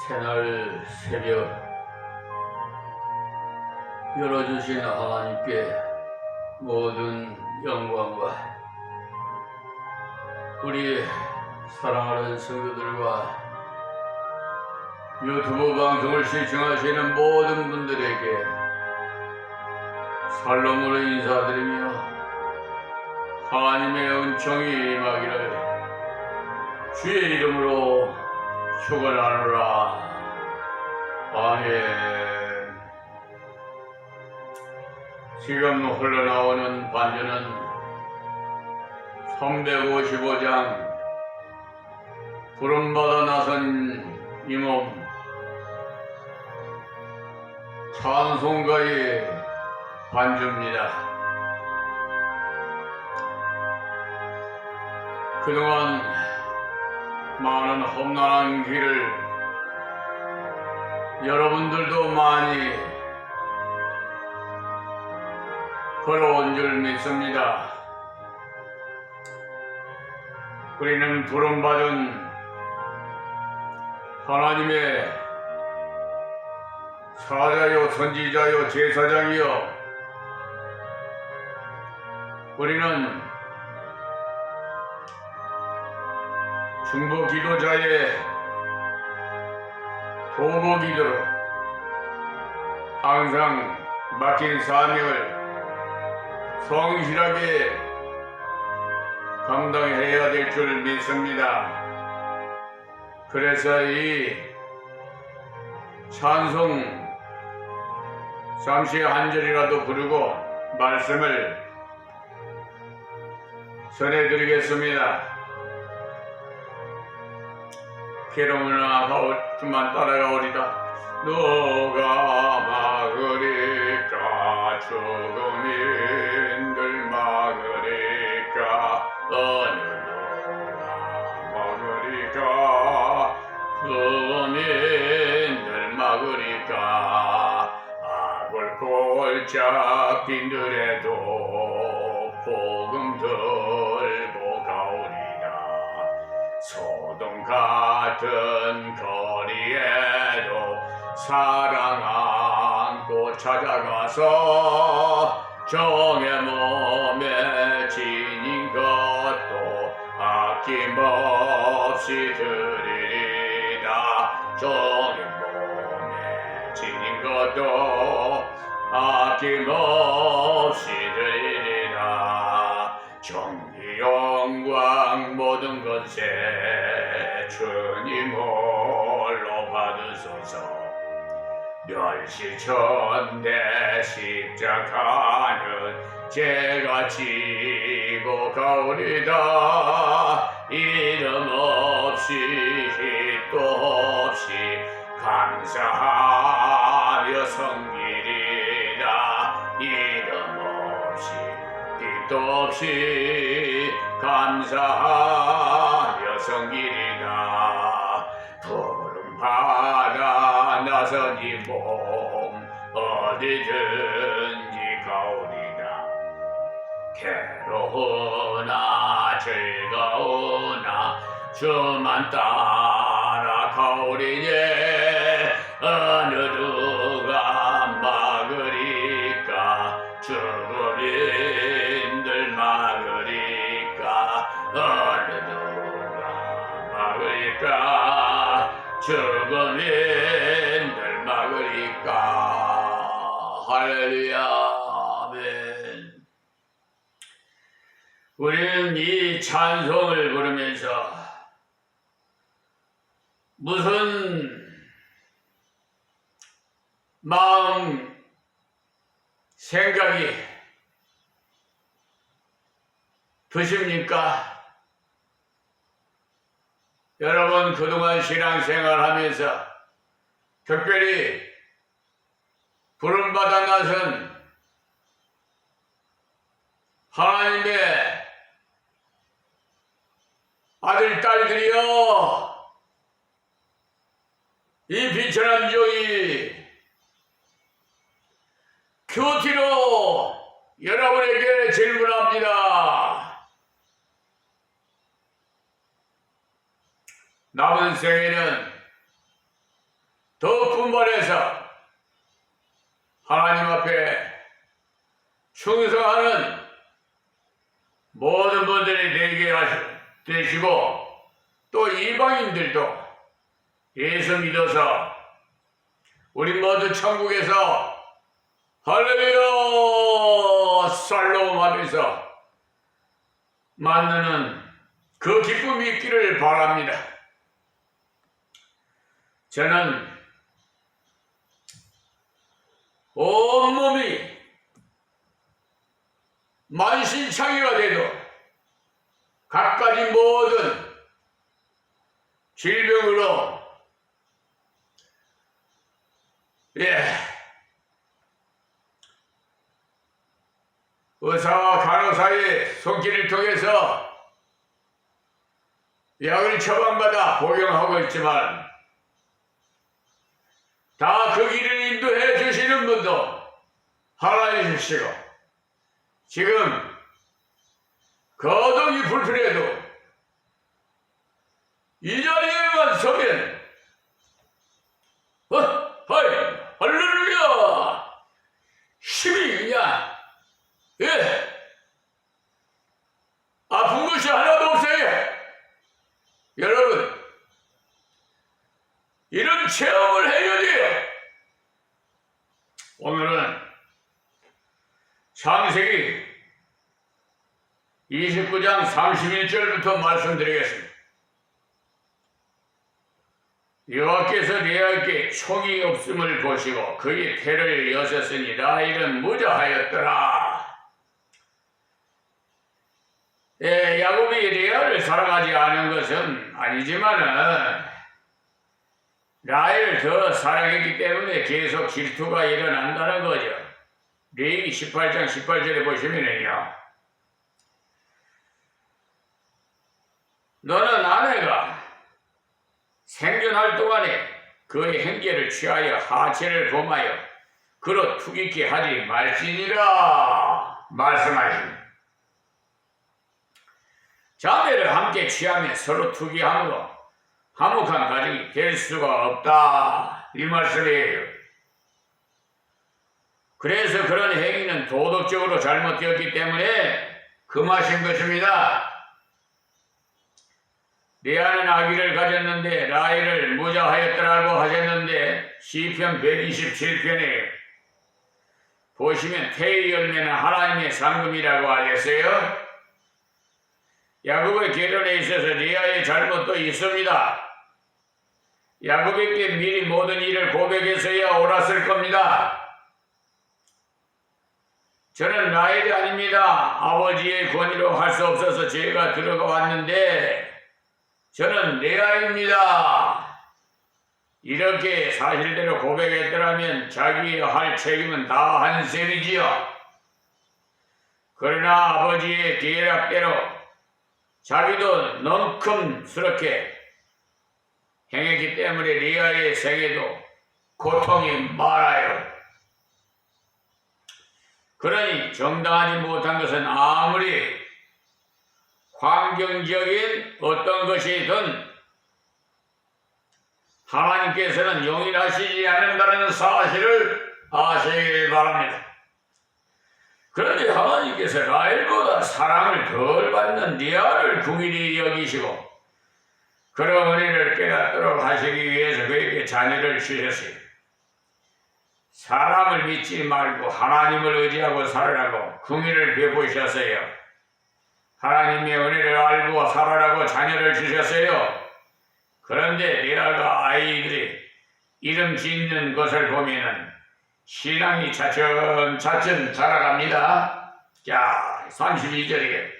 새날 새벽 열어주신 하나님께 모든 영광과 우리 사랑하는 성도들과 유튜브 방송을 시청하시는 모든 분들에게 살롬으로 인사드리며 하나님의 은총이 임하기를 주의 이름으로 축원하노라. 아멘. 지금 흘러나오는 반주는 355장 부름받아 나선 이 몸 찬송가의 반주입니다. 그동안 많은 험난한 길을 여러분들도 많이 걸어온 줄 믿습니다. 우리는 부름받은 하나님의 사자요 선지자요 제사장이요, 우리는 중보 기도자의 도구 기도로 항상 맡긴 사명을 성실하게 감당해야 될 줄 믿습니다. 그래서 이 찬송 잠시 한 절이라도 부르고 말씀을 전해드리겠습니다. 괴로우나 그만 따라가오리다. 누가 막으리까? 죽음인들 막으리까? 어느 누가 막으리까? 죽음인들 막으리까? 악을 골짝 빈들에도 복음 들고 가오리다. 소돔 같은 거리에도 사랑 안고 찾아가서 정의 몸에 지닌 것도 아낌없이 드리리다. 정의 몸에 지닌 것도 아낌없이 드리리다. 정의 영광 모든 것에 주님 홀로 받으소서. 멸시천대 십자가는 제가 지고 가오리다. 이름 없이 힘도 없이 감사하며 섬기리라. 이름 없이 빛도 없이 감사하며 섬기리라. 부름받아 나선 이 몸 어디든지 가오리라. 괴로우나 즐거우나 주만 따라 가오리니 어느 누가 막으리까? 죽음인들 막으리까? 어느 누가 막으리까? 죽음인들 막으리까? 할렐루야. 아멘. 우리는 이 찬송을 부르면서 무슨 마음, 생각이 드십니까? 여러분, 그동안 신앙생활 하면서 특별히 부름받아 나선 하나님의 아들, 딸들이여, 이 비천한 종이 큐티로 여러분에게 질문합니다. 남은 생에는 더 분발해서 하나님 앞에 충성하는 모든 분들이 되게 되시고, 또 이방인들도 예수 믿어서 우리 모두 천국에서 할렐루야 살롬 하면서 만나는 그 기쁨이 있기를 바랍니다. 저는 온몸이 만신창이가 돼도 갖가지 모든 질병으로 의사와 간호사의 손길을 통해서 약을 처방받아 복용하고 있지만, 다 그 길을 인도해 주시는 분도 하나님이시고, 지금 거동이 불편해도 이 자리에만 서면 할렐루야 힘이 그냥 아픈 것이 하나도 없어요. 여러분, 이런 체험을 해야 돼요. 오늘은 창세기 29장 31절부터 말씀드리겠습니다. 여호와께서 레아에게 총이 없음을 보시고 그의 태를 여셨으니 라헬은 무자하였더라. 야곱이 레아를 사랑하지 않은 것은 아니지만은 라헬을 더 사랑했기 때문에 계속 질투가 일어난다는 거죠. 레위기 18장 18절에 보시면은요, 너는 아내가 생존할 동안에 그의 행계를 취하여 하체를 범하여 그로 투기케 하지 말지니라 말씀하십니다. 자매를 함께 취하며 서로 투기함으로 화목한 가정이 될 수가 없다, 이 말씀이에요. 그래서 그런 행위는 도덕적으로 잘못되었기 때문에 금하신 것입니다. 레아는 아기를 가졌는데 라헬을 무자하였더라고 하셨는데, 시편 127편에 보시면 태의 열매는 하나님의 상급이라고 하셨어요. 야곱의 결혼에 있어서 레아의 잘못도 있습니다. 야곱에게 미리 모든 일을 고백했어야 옳았을 겁니다. 저는 라헬이 아닙니다. 아버지의 권위로 할 수 없어서 제가 들어가 왔는데 저는 레아입니다. 이렇게 사실대로 고백했더라면 자기의 할 책임은 다 한 셈이지요. 그러나 아버지의 계략대로 자기도 넘큼스럽게 행했기 때문에 레아의 생에도 고통이 많아요. 그러니 정당하지 못한 것은 아무리 환경적인 어떤 것이든 하나님께서는 용인하시지 않는다는 사실을 아시길 바랍니다. 그런데 하나님께서 라헬보다 사랑을 덜 받는 레아를 궁일이 여기시고 그런 은혜를 깨닫도록 하시기 위해서 그에게 자녀를 주셨어요. 사람을 믿지 말고 하나님을 의지하고 살으라고 궁일을 베푸셨어요. 하나님의 은혜를 알고 살아라고 자녀를 주셨어요. 그런데 레아가 아이들이 이름 짓는 것을 보면은 신앙이 차츰 자라갑니다. 자, 32절에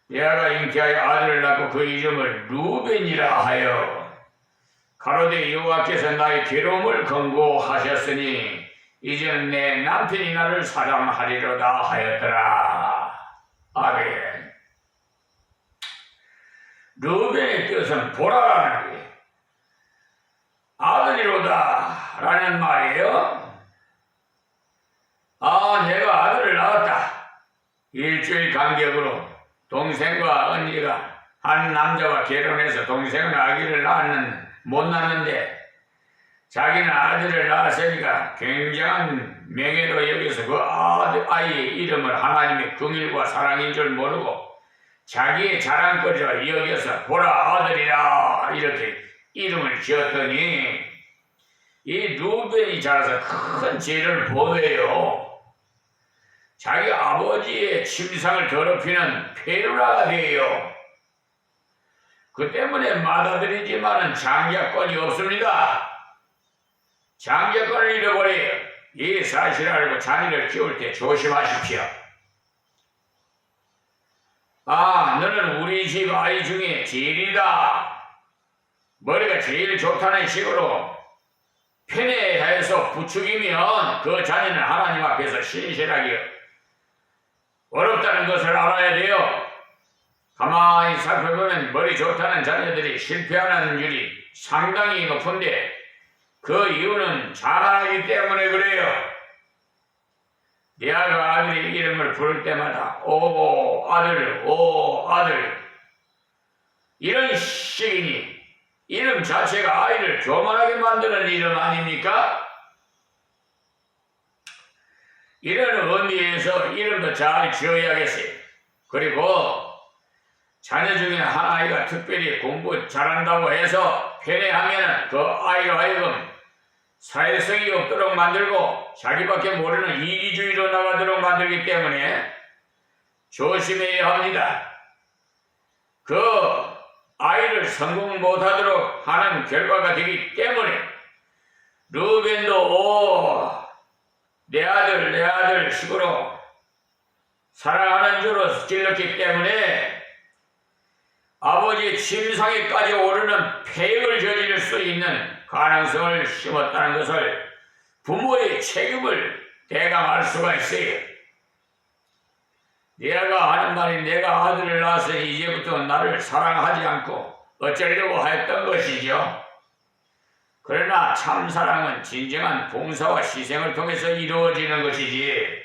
레아가 잉태하여 아들을 낳고 그 이름을 루벤이라 하여 가로되 여호와께서 나의 괴로움을 권고하셨으니 이제는 내 남편이 나를 사랑하리로다 하였더라. 아멘. 루벤의 뜻은 보라라는 게 아들이로다 라는 말이에요. 내가 아들을 낳았다. 일주일 간격으로 동생과 언니가 한 남자와 결혼해서 동생은 아기를 못 낳는데 자기는 아들을 낳았으니까 굉장한 명예로 여기서 그 아이의 이름을 하나님의 긍휼과 사랑인 줄 모르고 자기의 자랑거리로 여겨서 보라 아들이라 이렇게 이름을 지었더니 이 루벤이 자라서 큰 죄를 보배요. 자기 아버지의 침상을 더럽히는 페루라가 돼요. 그 때문에 맏아들이지만은 장자권이 없습니다. 장자권을 잃어버려요. 이 사실을 알고 자녀를 키울 때 조심하십시오. 아, 너는 우리 집 아이 중에 제일이다. 머리가 제일 좋다는 식으로 편애해서 부추기면 그 자녀는 하나님 앞에서 신실하게 어렵다는 것을 알아야 돼요. 가만히 살펴보면 머리 좋다는 자녀들이 실패하는 율이 상당히 높은데 그 이유는 자만하기 때문에 그래요. 내아가 아들의 이름을 부를 때마다 오 아들 오 아들 이런 식이니 이름 자체가 아이를 교만하게 만드는 이름 아닙니까? 이런 의미에서 이름도 잘 지어야겠어요. 그리고 자녀 중에 한 아이가 특별히 공부 잘한다고 해서 편애하면 그 아이로 하여금 사회성이 없도록 만들고 자기밖에 모르는 이기주의로 나가도록 만들기 때문에 조심해야 합니다. 그 아이를 성공 못하도록 하는 결과가 되기 때문에 루벤도 내 아들 식으로 사랑하는 줄로 찔렀기 때문에 아버지의 침상에까지 오르는 폐역을 저지를 수 있는 가능성을 심었다는 것을 부모의 책임을 대강할 수가 있어요. 내가 하는 말이 내가 아들을 낳았으니 이제부터 나를 사랑하지 않고 어쩌려고 했던 것이죠. 그러나 참 사랑은 진정한 봉사와 희생을 통해서 이루어지는 것이지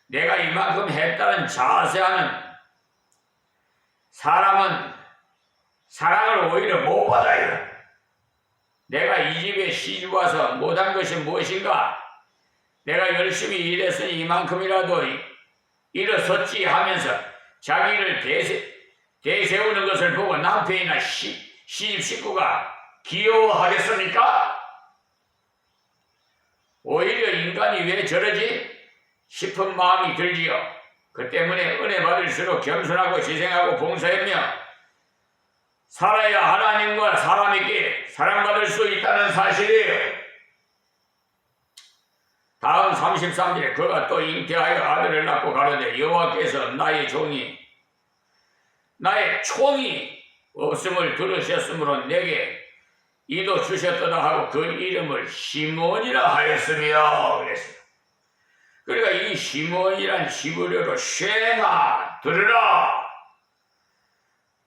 내가 이만큼 했다는 자세하는 사람은 사랑을 오히려 못 받아요. 내가 이 집에 시집 와서 못한 것이 무엇인가? 내가 열심히 일했으니 이만큼이라도 일어섰지 하면서 자기를 대세우는 것을 보고 남편이나 시집 식구가 귀여워하겠습니까? 오히려 인간이 왜 저러지? 싶은 마음이 들지요. 그 때문에 은혜 받을수록 겸손하고 희생하고 봉사하며 살아야 하나님과 사람에게 사랑받을 수 있다는 사실이에요. 다음 33절에 그가 또 잉태하여 아들을 낳고 가로되 여호와께서 나의 총이 없음을 들으셨으므로 내게 이도 주셨도다 하고 그 이름을 시몬이라 하였으며 그랬어요. 그러니까 이 시몬이란 히브리어로 쉐마 들으라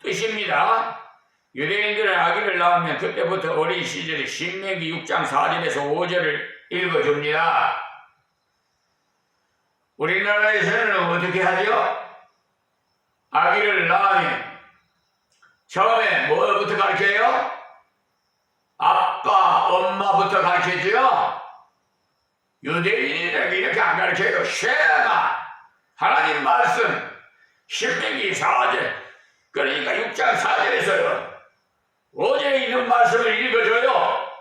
뜻입니다. 유대인들은 아기를 낳으면 그때부터 어린 시절에 신명기 6장 4절에서 5절을 읽어줍니다. 우리나라에서는 어떻게 하죠? 아기를 낳으면 처음에 뭐부터 가르쳐요? 아빠, 엄마부터 가르쳐줘요. 유대인들에게 이렇게 안 가르쳐요. 쉐마 하나님 말씀 신명기 4절 그러니까 6장 4절에서요. 어제 있는 말씀을 읽어줘요.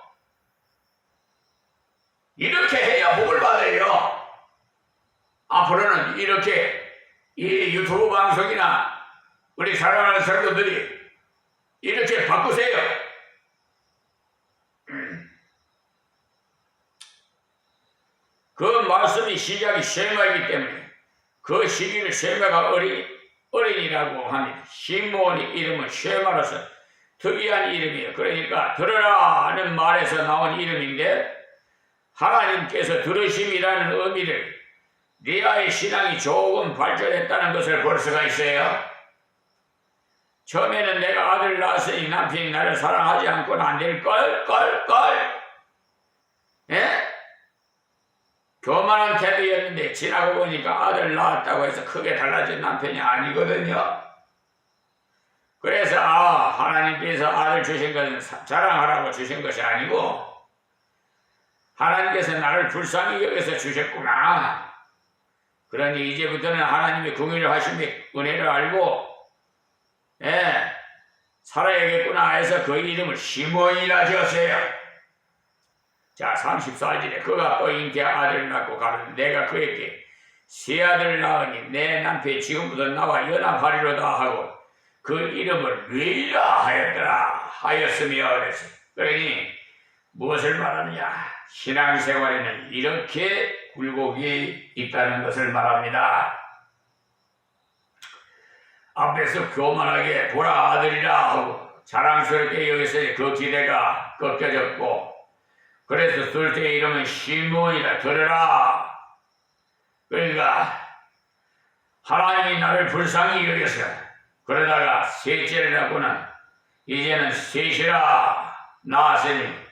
이렇게 해야 복을 받아요. 앞으로는 이렇게 이 유튜브 방송이나 우리 사랑하는 성도들이 이렇게 바꾸세요. 그 말씀이 시작이 쉐마이기 때문에 그 시기를 쉐마가 어린이라고 합니다. 시몬의 이름은 쉐마로서 특이한 이름이에요. 그러니까 들으라 하는 말에서 나온 이름인데 하나님께서 들으심이라는 의미를 리아의 신앙이 조금 발전했다는 것을 볼 수가 있어요. 처음에는 내가 아들 낳았으니 남편이 나를 사랑하지 않고는 안 될걸? 예? 교만한 태도였는데 지나고 보니까 아들 낳았다고 해서 크게 달라진 남편이 아니거든요. 그래서 하나님께서 아들 주신 것은 자랑하라고 주신 것이 아니고 하나님께서 나를 불쌍히 여겨서 주셨구나. 그러니 이제부터는 하나님의 긍휼을 하심의 은혜를 알고 살아야겠구나 해서 그 이름을 시몬이라 지었어요. 자, 34절에 그가 또 잉태 아들을 낳고 가로되 내가 그에게 세 아들을 낳으니 내 남편이 지금부터 나와 연합하리로다 하고 그 이름을 르이라 하였으며 그랬어요. 그러니 무엇을 말하느냐? 신앙생활에는 이렇게 굴곡이 있다는 것을 말합니다. 앞에서 교만하게 보라 아들이라 하고 자랑스럽게 여기서 그 기대가 꺾여졌고, 그래서 둘째 이름은 시몬이라 들으라. 그러니까 하나님이 나를 불쌍히 여겨서, 그러다가 셋째를 낳고는 이제는 셋이라 낳았으니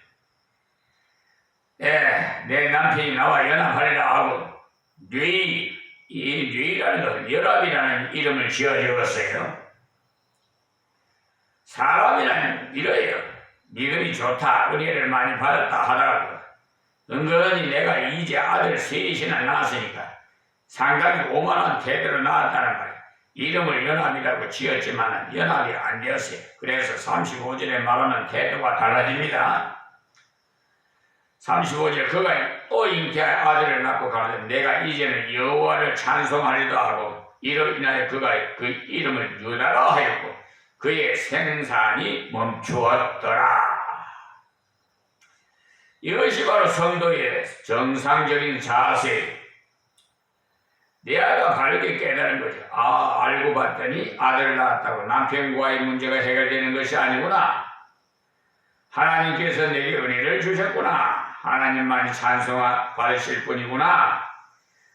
내 남편이 나와 연합하리라 하고 이 뇌라는 것은 연합이라는 이름을 지어주었어요. 사람이라는 이래요. 믿음이 좋다, 은혜를 많이 받았다 하더라도 은근히 내가 이제 아들 셋이나 낳았으니까 상당히 오만한 태도로 낳았다는 말이에요. 이름을 연합이라고 지었지만 연합이 안 되었어요. 그래서 35절에 말하는 태도가 달라집니다. 35절 그가 또 잉태할 아들을 낳고 가로되 내가 이제는 여호와를 찬송하리다 하고 이로 인하여 그가 그 이름을 유다라 하였고 그의 생산이 멈추었더라. 이것이 바로 성도의 정상적인 자세. 내 아이가 바르게 깨달은 거죠. 알고 봤더니 아들을 낳았다고 남편과의 문제가 해결되는 것이 아니구나. 하나님께서 내게 은혜를 주셨구나. 하나님만이 찬송 받으실 뿐이구나.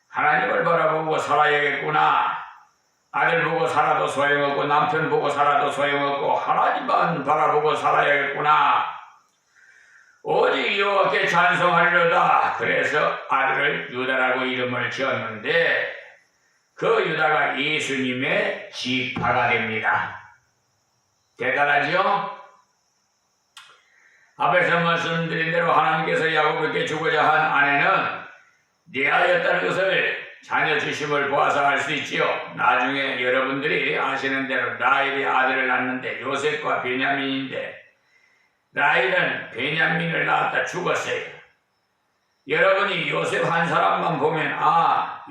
하나님을 바라보고 살아야겠구나. 아들 보고 살아도 소용없고 남편 보고 살아도 소용없고 하나님만 바라보고 살아야겠구나. 오직 여호와께 찬송하리로다. 그래서 아들을 유다라고 이름을 지었는데 그 유다가 예수님의 지파가 됩니다. 대단하죠? 앞에서 말씀드린 대로 하나님께서 야곱에게 주고자 한 아내는 레아였다는 것을 자녀 주심을 보아서 알 수 있지요. 나중에 여러분들이 아시는 대로 라헬이 아들을 낳는데 요셉과 베냐민인데 라헬은 베냐민을 낳았다 죽었어요. 여러분이 요셉 한 사람만 보면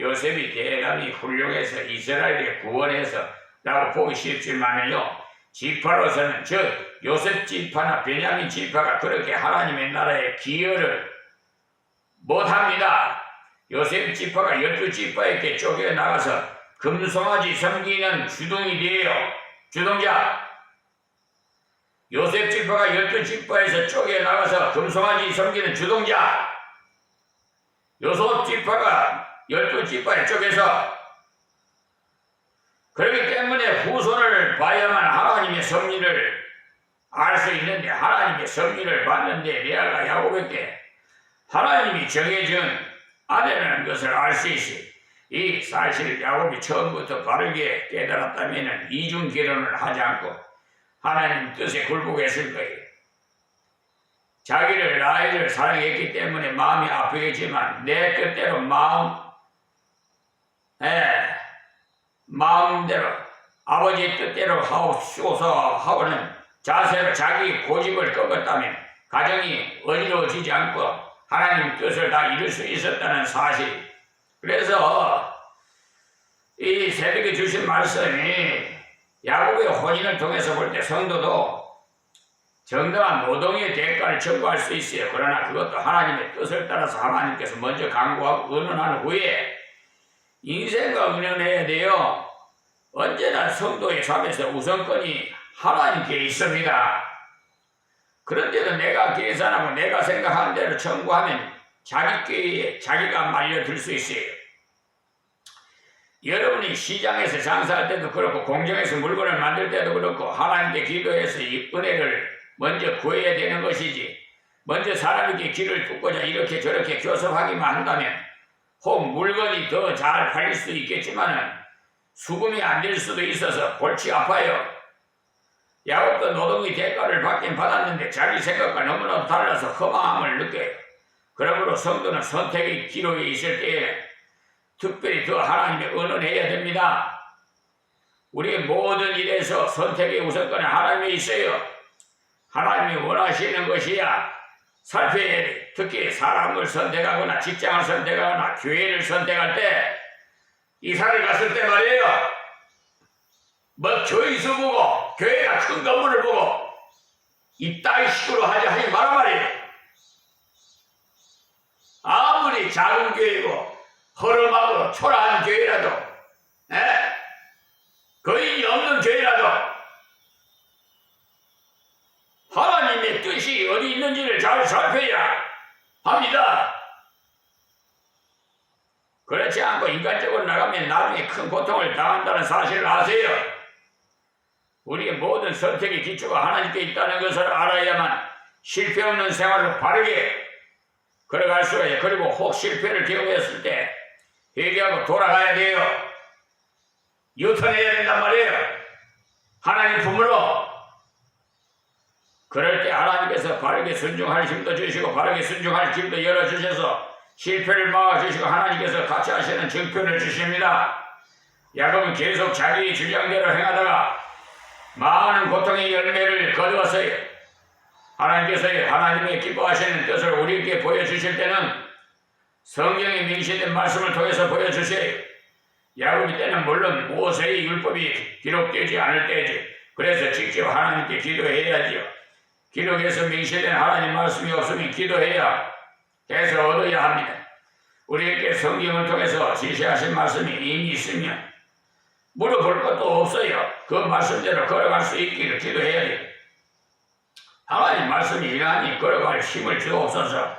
요셉이 대단히 훌륭해서 이스라엘을 구원해서 라고 보기 쉽지만요, 지파로서는 즉 요셉 지파나 베냐민 지파가 그렇게 하나님의 나라에 기여를 못합니다. 요셉 지파가 12지파에게 쫓겨나가서 금송아지 섬기는 주동이 돼요. 주동자. 요셉 지파가 12지파에서 쫓겨나가서 금송아지 섬기는 주동자. 요셉 지파가 12지파에 쫓겨서 그렇기 때문에 후손을 봐야만 하나님의 섭리를 알 수 있는데, 하나님의 섭리를 봤는데 레아가 야곱에게 하나님이 정해준 아내라는 것을 알 수 있어요. 이 사실을 야곱이 처음부터 바르게 깨달았다면 이중 결혼을 하지 않고 하나님 뜻에 굴복했을 거예요. 자기를 라헬을 사랑했기 때문에 마음이 아프겠지만 내 뜻대로 마음대로 아버지 뜻대로 하옵소서 하고는 자세로 자기 고집을 꺾었다면 가정이 어지러워지지 않고 하나님 뜻을 다 이룰 수 있었다는 사실. 그래서 이 새벽에 주신 말씀이 야곱의 혼인을 통해서 볼 때 성도도 정당한 노동의 대가를 청구할 수 있어요. 그러나 그것도 하나님의 뜻을 따라서 하나님께서 먼저 강구하고 의논한 후에 인생과 의논해야 돼요. 언제나 성도의 삶에서 우선권이 하나님께 있습니다. 그런데도 내가 계산하고 내가 생각한 대로 청구하면 자기 꾀에 자기가 말려들 수 있어요. 여러분이 시장에서 장사할 때도 그렇고 공장에서 물건을 만들 때도 그렇고 하나님께 기도해서 이 은혜를 먼저 구해야 되는 것이지, 먼저 사람에게 길을 뚫고자 이렇게 저렇게 교섭하기만 한다면 혹 물건이 더 잘 팔릴 수도 있겠지만 수금이 안 될 수도 있어서 골치 아파요. 야곱도 노동의 대가를 받긴 받았는데 자기 생각과 너무나도 달라서 허망함을 느껴요. 그러므로 성도는 선택의 기록에 있을 때에 특별히 더 하나님에 의논해야 됩니다. 우리의 모든 일에서 선택의 우선권은 하나님에 있어요. 하나님이 원하시는 것이야 살펴야 돼. 특히 사람을 선택하거나 직장을 선택하거나 교회를 선택할 때 이사를 갔을 때 말이에요. 뭐 교회수 보고 교회가 큰 건물을 보고 이따위 식으로 하지 마라 말이에요. 아무리 작은 교회고 허름하고 초라한 교회라도 거인이 없는 교회라도 하나님의 뜻이 어디 있는지를 잘 살펴야 합니다. 그렇지 않고 인간적으로 나가면 나중에 큰 고통을 당한다는 사실을 아세요. 우리의 모든 선택의 기초가 하나님께 있다는 것을 알아야만 실패 없는 생활을 바르게 걸어갈 수가 있어요. 그리고 혹 실패를 경험했을 때 회개하고 돌아가야 돼요. 유턴해야 된단 말이에요. 하나님 품으로. 그럴 때 하나님께서 바르게 순종할 힘도 주시고 바르게 순종할 길도 열어주셔서 실패를 막아주시고 하나님께서 같이 하시는 정편을 주십니다. 야곱은 계속 자기 주장대로 행하다가 많은 고통의 열매를 거두었어요. 하나님께서 하나님의 기뻐하시는 뜻을 우리에게 보여주실 때는 성경에 명시된 말씀을 통해서 보여주세요. 야곱이 때는 물론 모세의 율법이 기록되지 않을 때지. 그래서 직접 하나님께 기도해야지요. 기록에서 명시된 하나님 말씀이 없으면 기도해야 해서 얻어야 합니다. 우리에게 성경을 통해서 지시하신 말씀이 이미 있으면 물어볼 것도 없어요. 그 말씀대로 걸어갈 수 있기를 기도해야 돼요. 하나님 말씀이 이러하니 걸어갈 힘을 주옵소서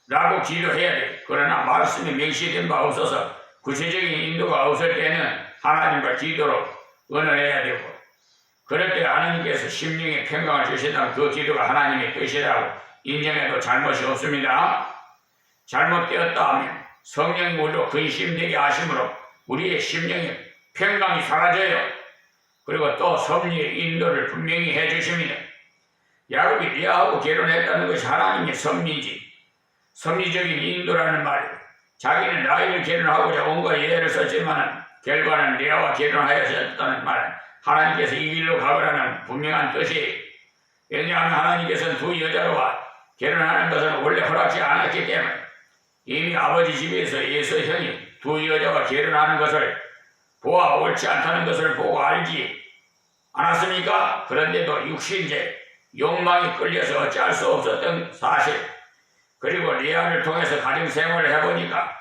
라고 기도해야 돼요. 그러나 말씀이 명시된 바 없어서 구체적인 인도가 없을 때는 하나님과 기도로 의논해야 되고 그럴 때 하나님께서 심령의 평강을 주시다면 그 기도가 하나님의 뜻이라고 인정해도 잘못이 없습니다. 잘못되었다 하면 성령이 우리로 근심되게 하심으로 우리의 심령의 평강이 사라져요. 그리고 또 섭리의 인도를 분명히 해주십니다. 야곱이 리아하고 결혼했다는 것이 하나님의 섭리지. 섭리적인 인도라는 말이에요. 자기는 라헬을 결혼하고자 온갖 예를 썼지만 결과는 리아와 결혼하였다는 말은 하나님께서 이 길로 가거라는 분명한 뜻이. 왜냐하면 하나님께서는 두 여자와 결혼하는 것은 원래 허락지 않았기 때문에 이미 아버지 집에서 예수 형이 두 여자와 결혼하는 것을 보아 옳지 않다는 것을 보고 알지 않았습니까? 그런데도 육신제 욕망이 끌려서 어찌할 수 없었던 사실. 그리고 리아를 통해서 가정생활을 해보니까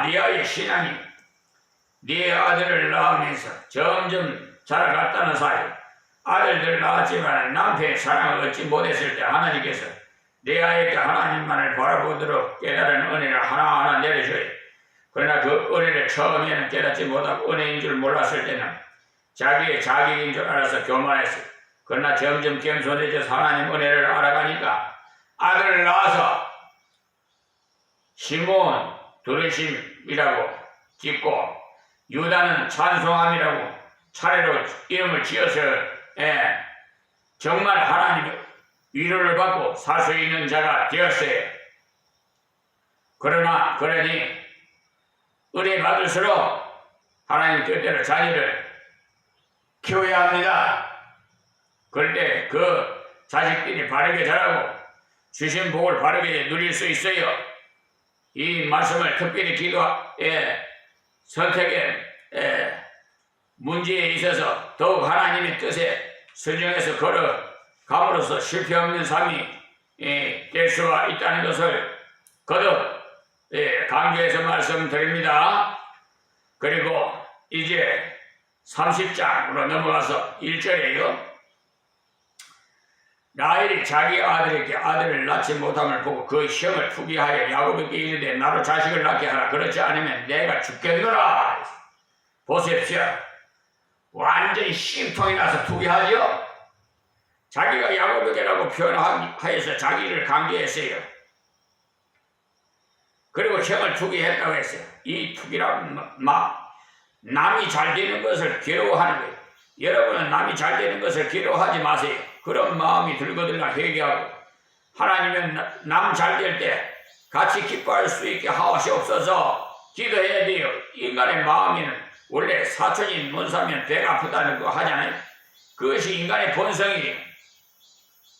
리아의 신앙이 네 아들을 낳으면서 점점 자라갔다는 사실. 아들들을 낳았지만 남편의 사랑을 얻지 못했을 때 하나님께서 리아에게 하나님만을 바라보도록 깨달은 은혜를 하나하나 내려줘요. 그러나 그 은혜를 처음에는 깨닫지 못하고 은혜인 줄 몰랐을 때는 자기의 자격인 줄 알아서 교만했어요. 그러나 점점 겸손해져서 하나님 은혜를 알아가니까 아들을 낳아서 시몬 두르심이라고 짓고 유다는 찬송함이라고 차례로 이름을 지어서 정말 하나님의 위로를 받고 살 수 있는 자가 되었어요. 그러니 은혜 받을수록 하나님 뜻대로 자녀를 키워야 합니다. 그럴 때 그 자식들이 바르게 자라고 주신 복을 바르게 누릴 수 있어요. 이 말씀을 특별히 선택의 문제에 있어서 더욱 하나님의 뜻에 순종해서 걸어감으로써 실패 없는 삶이 될 수가 있다는 것을 거듭 강조해서 말씀드립니다. 그리고 이제 30장으로 넘어가서 1절에요. 라헬이 자기 아들에게 아들을 낳지 못함을 보고 그 형을 투기하여 야곱에게 이르되 나로 자식을 낳게 하라. 그렇지 않으면 내가 죽겠노라. 보십시오. 완전히 심통이 나서 투기하죠. 자기가 야곱에게라고 표현하여서 자기를 강조했어요. 그리고 형을 투기했다고 했어요. 이 투기란 남이 잘 되는 것을 괴로워하는 거예요. 여러분은 남이 잘 되는 것을 괴로워하지 마세요. 그런 마음이 들거들나 회개하고 하나님은 남 잘 될 때 같이 기뻐할 수 있게 하옵소서. 기도해야 돼요. 인간의 마음에는 원래 사촌이 못 살면 배가 아프다는 거 하잖아요. 그것이 인간의 본성이에요.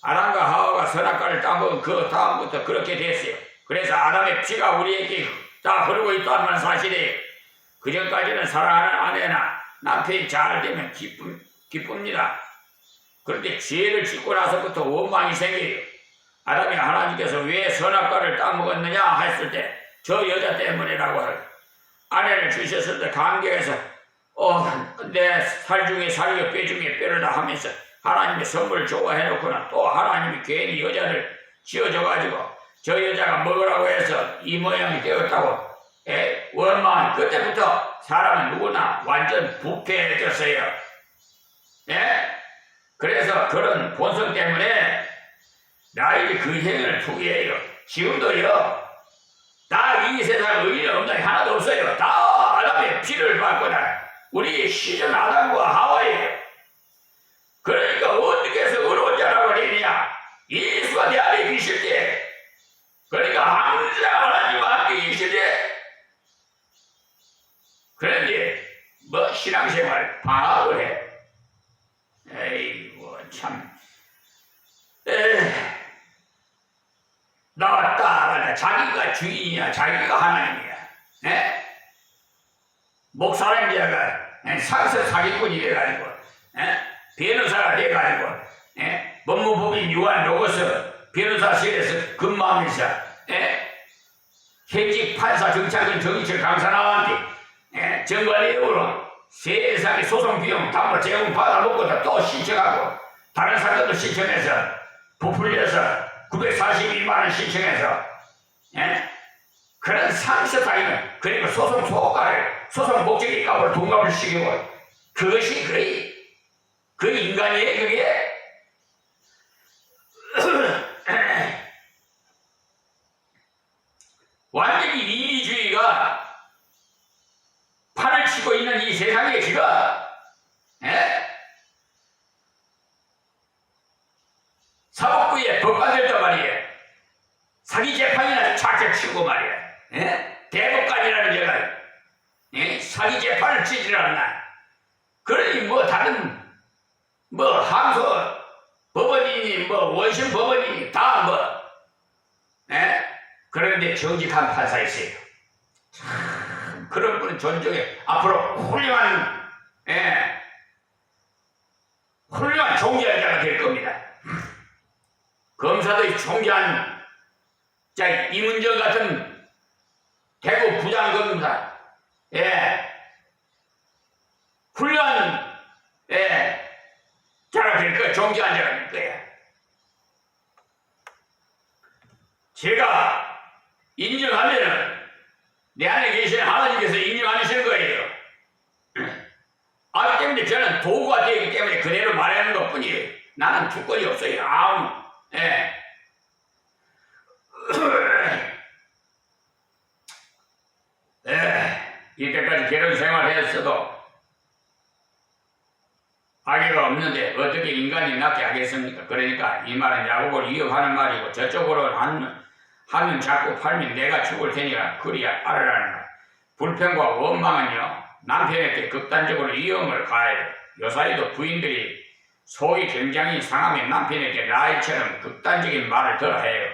아담과 하와가 선악과를 따먹은 그 다음부터 그렇게 됐어요. 그래서 아담의 피가 우리에게 다 흐르고 있다는 사실이에요. 그 전까지는 사랑하는 아내나 남편이 잘 되면 기쁩니다. 그런데 죄를 짓고 나서부터 원망이 생겨요. 아담이 하나님께서 왜 선악과를 따먹었느냐 했을 때 저 여자 때문이라고 해요. 아내를 주셨을 때 감격해서 내 살 중에 살이요 뼈 중에 뼈를 다 하면서 하나님의 선물을 좋아해놓고는 또 하나님이 괜히 여자를 지어줘가지고 저 여자가 먹으라고 해서 이 모양이 되었다고 원망. 그때부터 사람은 누구나 완전 부패해졌어요. 그래서 그런 본성 때문에 나에게 그 행위를 투기해요. 지금도요. 다 이 세상 의인은 없는 하나도 없어요. 다 아담의 피를 받거나 우리 시전 아담과 하와예요. 그러니까 어떻게 해서 의로운 자라고 하느냐. 예수가 내 안에 계실 때, 그러니까 항상 하나님과 함께 계실 때, 그런데 뭐 신앙생활 방학을 해. 에이고 참. 나왔다. 자기가 주인이야. 자기가 하나님이야. 목사님자가 상서 사기꾼이 돼가지고 변호사가 돼가지고 법무법인 유한 로고스 변호사실에서 근무하면서 현직 판사 정창근 정의철 강사 나왔는데 정관예우로 세상에 소송 비용 담보 제공 받아먹고 또 신청하고 다른 사람도 신청해서 부풀려서 942만원 신청해서 그런 상습사기는 그리고 소송 소가를 소송 목적의 값을 둔갑을 시키고 그것이 그 인간이에요. 그게 완전히 이기주의가 판을 치고 있는 이 세상에 지금 사법부에 법관들도 말이에요. 사기 재판이나 착착 치고 말이에요. 대법관이라는 제가 사기 재판을 치질 않나. 그러니 뭐 다른 뭐 항소 법원이니 뭐 원심 법원이니 다 뭐 그런데 정직한 판사 있어요. 참 그런 분은 존중해. 앞으로 훌륭한 종교자가 될 겁니다. 검사도 존경한 자 이문정 같은 대구 부장검사 훌륭한 자가 될 거야. 존경한 자가 될 거야. 제가 인정하면은 내 안에 계시는 하나님께서 인정 안 하시는 거예요. 아기 때문에 저는 도구가 되기 때문에 그대로 말하는 것 뿐이에요. 나는 주권이 없어요. 이때까지 결혼 생활했어도 아기가 없는데 어떻게 인간이 낳게 하겠습니까? 그러니까 이 말은 야곱을 위협하는 말이고 저쪽으로 하면 자꾸 팔면 내가 죽을 테니까 그리 알아라는 말. 불평과 원망은요 남편에게 극단적으로 위험을 가해요. 요사이도 부인들이 속이 굉장히 상하면 남편에게 라헬처럼 극단적인 말을 더 해요.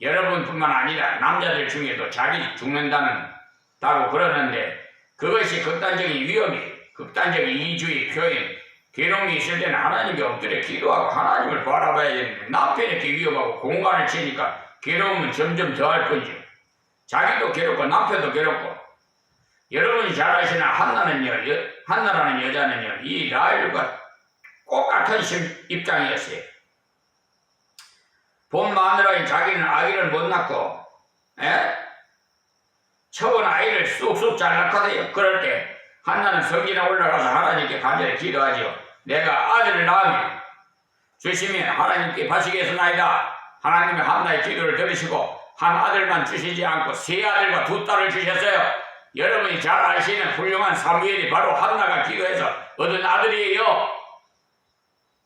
여러분뿐만 아니라 남자들 중에도 자기 죽는다고 그러는데 그것이 극단적인 위험이에요. 극단적인 이주의 표현. 괴로움이 있을 때는 하나님께 엎드려 기도하고 하나님을 바라봐야 되는데 남편에게 위협하고 공간을 치니까 괴로움은 점점 더할 뿐이죠. 자기도 괴롭고 남편도 괴롭고. 여러분이 잘 아시는 한나라는 여자는요 이 라헬과 똑같은 입장이었어요. 본 마누라인 자기는 아기를 못 낳고 처은 아이를 쑥쑥 잘 낳거든요. 그럴 때 한나는 성전에 올라가서 하나님께 간절히 기도하지요. 내가 아들을 낳으면 주시면 하나님께 바치겠습니다. 하나님이 한나의 기도를 들으시고 한 아들만 주시지 않고 세 아들과 두 딸을 주셨어요. 여러분이 잘 아시는 훌륭한 사무엘이 바로 한나가 기도해서 얻은 아들이에요.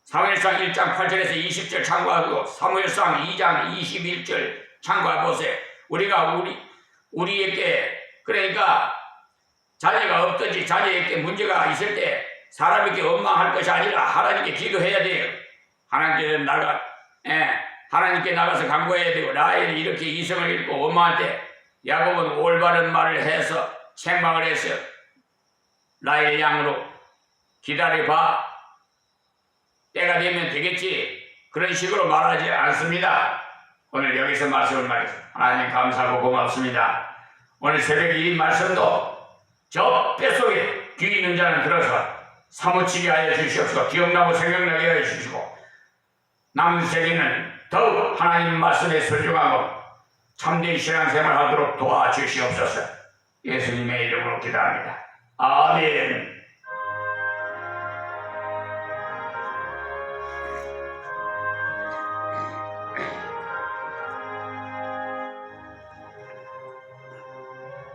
사무엘상 1장 8절에서 20절 참고하고 사무엘상 2장 21절 참고해보세요. 우리에게 그러니까 자녀가 없든지 자녀에게 문제가 있을 때 사람에게 원망할 것이 아니라 하나님께 기도해야 돼요. 하나님께 나가서 간구해야 되고 라헬이 이렇게 이성을 잃고 원망할 때 야곱은 올바른 말을 해서 책망을 해서 라헬의 양으로 기다려봐. 때가 되면 되겠지. 그런 식으로 말하지 않습니다. 오늘 여기서 말씀을 말했습니다. 하나님 감사하고 고맙습니다. 오늘 새벽에 이 말씀도 저 뱃속에 귀 있는 자는 들어서 사무치게 하여 주시옵소서. 기억나고 생각나게 하여 주시고 남은 세계는 더욱 하나님 말씀에 순종하고 참된 신앙생활 하도록 도와주시옵소서. 예수님의 이름으로 기도합니다. 아멘.